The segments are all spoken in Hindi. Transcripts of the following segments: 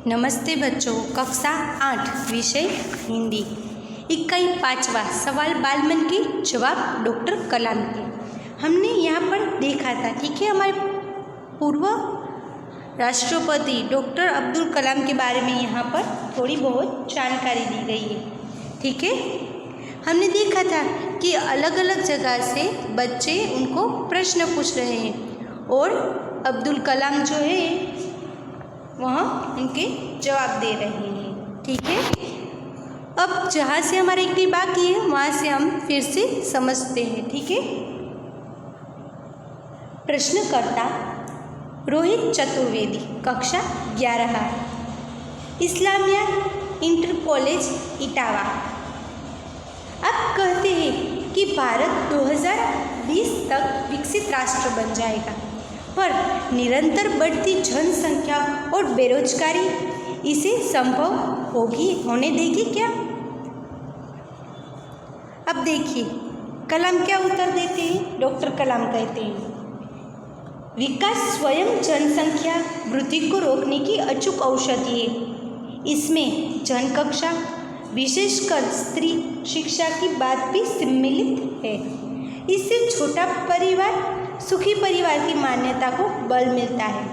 नमस्ते बच्चों, कक्षा 8 विषय हिंदी। इकाई 5वां सवाल बाल मन के जवाब डॉक्टर कलाम के। हमने यहाँ पर देखा था, ठीक है, हमारे पूर्व राष्ट्रपति डॉक्टर अब्दुल कलाम के बारे में यहाँ पर थोड़ी बहुत जानकारी दी गई है, ठीक है। हमने देखा था कि अलग अलग जगह से बच्चे उनको प्रश्न पूछ रहे हैं और अब्दुल कलाम जो है वह उनके जवाब दे रहे हैं, ठीक है। अब जहाँ से हमारा एक भी बाकी है वहाँ से हम फिर से समझते हैं, ठीक है। प्रश्नकर्ता रोहित चतुर्वेदी, कक्षा 11, इस्लामिया इंटर कॉलेज इटावा। आप कहते हैं कि भारत 2020 तक विकसित राष्ट्र बन जाएगा, पर निरंतर बढ़ती जनसंख्या और बेरोजगारी इसे संभव होने देगी क्या? अब देखिए कलाम क्या उत्तर देते हैं। डॉक्टर कलाम कहते हैं, विकास स्वयं जनसंख्या वृद्धि को रोकने की अचूक औषधि है। इसमें जनकक्षा, विशेषकर स्त्री शिक्षा की बात भी सम्मिलित है। इससे छोटा परिवार, सुखी परिवार की मान्यता को बल मिलता है।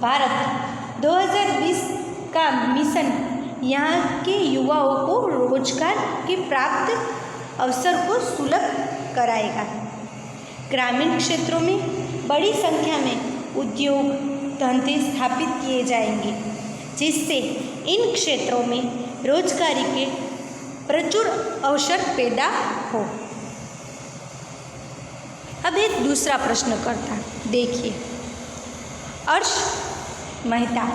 भारत 2020 का मिशन यहाँ के युवाओं को रोजगार के प्राप्त अवसर को सुलभ कराएगा। ग्रामीण क्षेत्रों में बड़ी संख्या में उद्योग धंधे स्थापित किए जाएंगे, जिससे इन क्षेत्रों में रोजगारी के प्रचुर अवसर पैदा हो। अब एक दूसरा प्रश्न करता, देखिए, अर्श मेहता,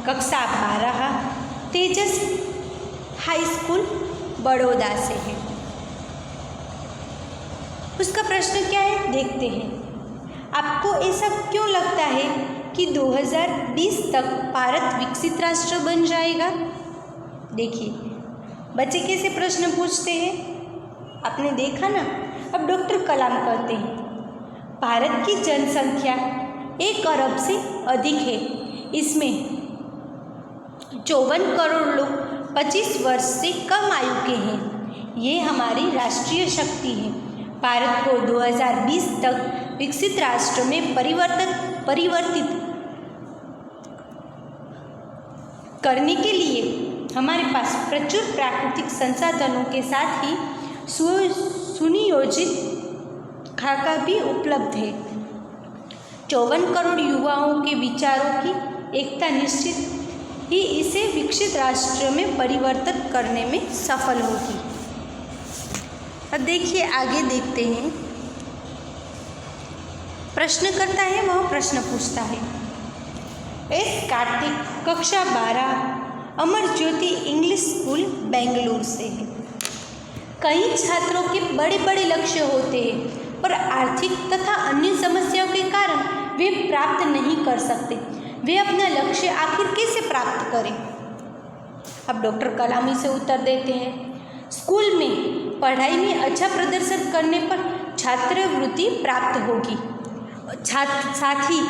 कक्षा 12, तेजस हाई स्कूल बड़ौदा से है। उसका प्रश्न क्या है, देखते हैं। आपको ऐसा क्यों लगता है कि 2020 तक भारत विकसित राष्ट्र बन जाएगा? देखिए बच्चे कैसे प्रश्न पूछते हैं, आपने देखा ना। अब डॉक्टर कलाम कहते हैं, भारत की जनसंख्या 1 अरब से अधिक है। इसमें 54 करोड़ लोग 25 वर्ष से कम आयु के हैं। ये हमारी राष्ट्रीय शक्ति है। भारत को 2020 तक विकसित राष्ट्र में परिवर्तित करने के लिए हमारे पास प्रचुर प्राकृतिक संसाधनों के साथ ही सुनियोजित खाका भी उपलब्ध है। 54 करोड़ युवाओं के विचारों की एकता निश्चित ही इसे विकसित राष्ट्र में परिवर्तित करने में सफल होगी। अब देखिए आगे देखते हैं। प्रश्न करता है, वह प्रश्न पूछता है। एस कार्तिक, कक्षा 12, अमर ज्योति इंग्लिश स्कूल बेंगलुरु से है। कई छात्रों के बड़े बड़े लक्ष्य होते हैं, पर आर्थिक तथा अन्य समस्याओं के कारण वे प्राप्त नहीं कर सकते। वे अपना लक्ष्य आखिर कैसे प्राप्त करें? अब डॉक्टर कलाम इसे उत्तर देते हैं, स्कूल में पढ़ाई में अच्छा प्रदर्शन करने पर छात्रवृत्ति प्राप्त होगी। साथ ही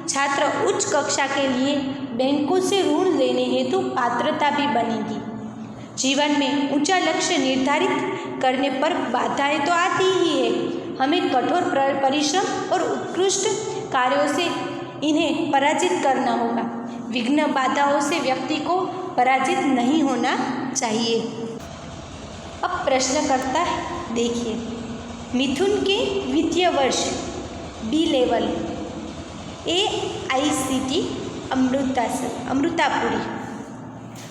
छात्र उच्च कक्षा के लिए बैंकों से ऋण लेने हेतु पात्रता भी बनेगी। जीवन में ऊंचा लक्ष्य निर्धारित करने पर बाधाएं तो आती ही है। हमें कठोर परिश्रम और उत्कृष्ट कार्यों से इन्हें पराजित करना होगा। विघ्न बाधाओं से व्यक्ति को पराजित नहीं होना चाहिए। अब प्रश्न करता है, देखिए, मिथुन के वित्तीय वर्ष बी लेवल AICT अमृतापुरी।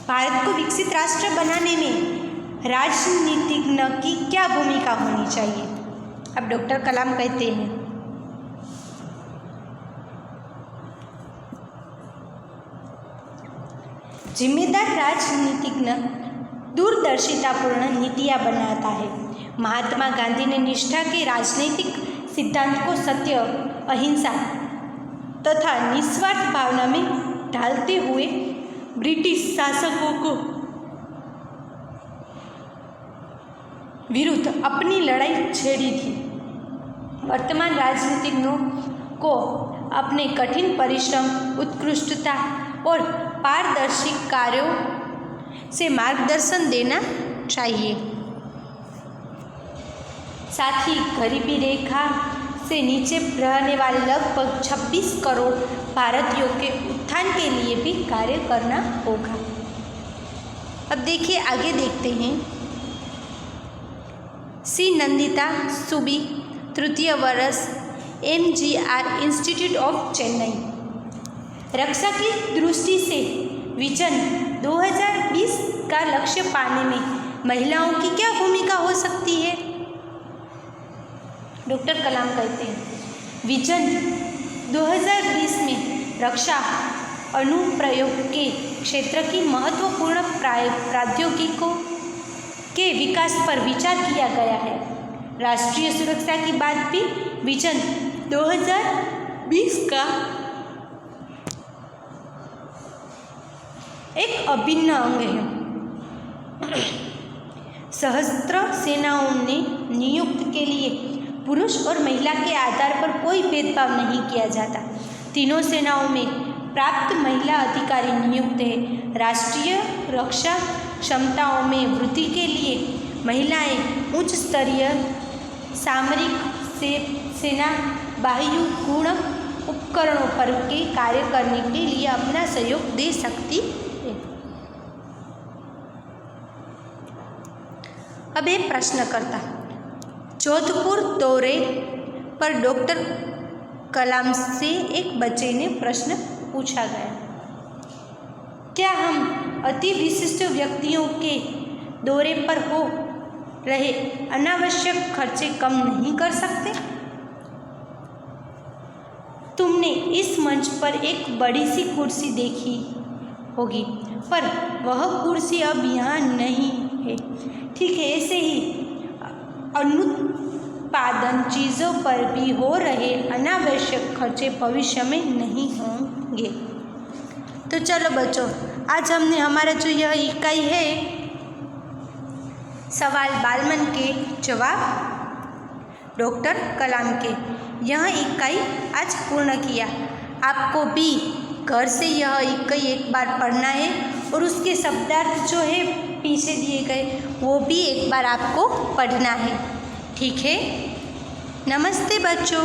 भारत को विकसित राष्ट्र बनाने में राजनीतिज्ञ की क्या भूमिका होनी चाहिए? अब डॉक्टर कलाम कहते हैं, जिम्मेदार राजनीतिज्ञ दूरदर्शितापूर्ण नीतियाँ बनाता है। महात्मा गांधी ने निष्ठा के राजनीतिक सिद्धांत को सत्य, अहिंसा तथा निस्वार्थ भावना में ढालते हुए ब्रिटिश शासकों को विरुद्ध अपनी लड़ाई छेड़ी थी। वर्तमान राजनीतिज्ञों को अपने कठिन परिश्रम, उत्कृष्टता और पारदर्शी कार्यों से मार्गदर्शन देना चाहिए। साथ ही गरीबी रेखा से नीचे रहने वाले लगभग 26 करोड़ भारतीयों के उत्थान के लिए भी कार्य करना होगा। अब देखिए आगे देखते हैं। सी नंदिता सुबी, तृतीय वर्ष, MGR इंस्टीट्यूट ऑफ चेन्नई। रक्षा की दृष्टि से विजन 2020 का लक्ष्य पाने में महिलाओं की क्या भूमिका हो सकती है? डॉक्टर कलाम कहते हैं, विजन 2020 में रक्षा अनुप्रयोग के क्षेत्र की महत्वपूर्ण प्रौद्योगिकियों के विकास पर विचार किया गया है। राष्ट्रीय सुरक्षा की बात भी विजन 2020 का एक अभिन्न अंग है। सशस्त्र सेनाओं ने नियुक्त के लिए पुरुष और महिला के आधार पर कोई भेदभाव नहीं किया जाता। तीनों सेनाओं में प्राप्त महिला अधिकारी नियुक्त है। राष्ट्रीय रक्षा क्षमताओं में वृद्धि के लिए महिलाएं उच्च स्तरीय सामरिक सेना बाह्य गुण उपकरणों पर के कार्य करने के लिए अपना सहयोग दे सकती है। अब एक प्रश्नकर्ता, जोधपुर दौरे पर डॉक्टर कलाम से एक बच्चे ने प्रश्न पूछा गया, क्या हम अति विशिष्ट व्यक्तियों के दौरे पर हो रहे अनावश्यक खर्चे कम नहीं कर सकते? तुमने इस मंच पर एक बड़ी सी कुर्सी देखी होगी, पर वह कुर्सी अब यहाँ नहीं है। ठीक है, ऐसे ही अनुत्पादन चीज़ों पर भी हो रहे अनावश्यक खर्चे भविष्य में नहीं होंगे। तो चलो बच्चों, आज हमने हमारा जो यह इकाई है सवाल बालमन के जवाब डॉक्टर कलाम के, यह इकाई आज पूर्ण किया। आपको भी घर से यह इकाई एक बार पढ़ना है और उसके शब्दार्थ जो है पीछे दिए गए वो भी एक बार आपको पढ़ना है। ठीक है, नमस्ते बच्चों।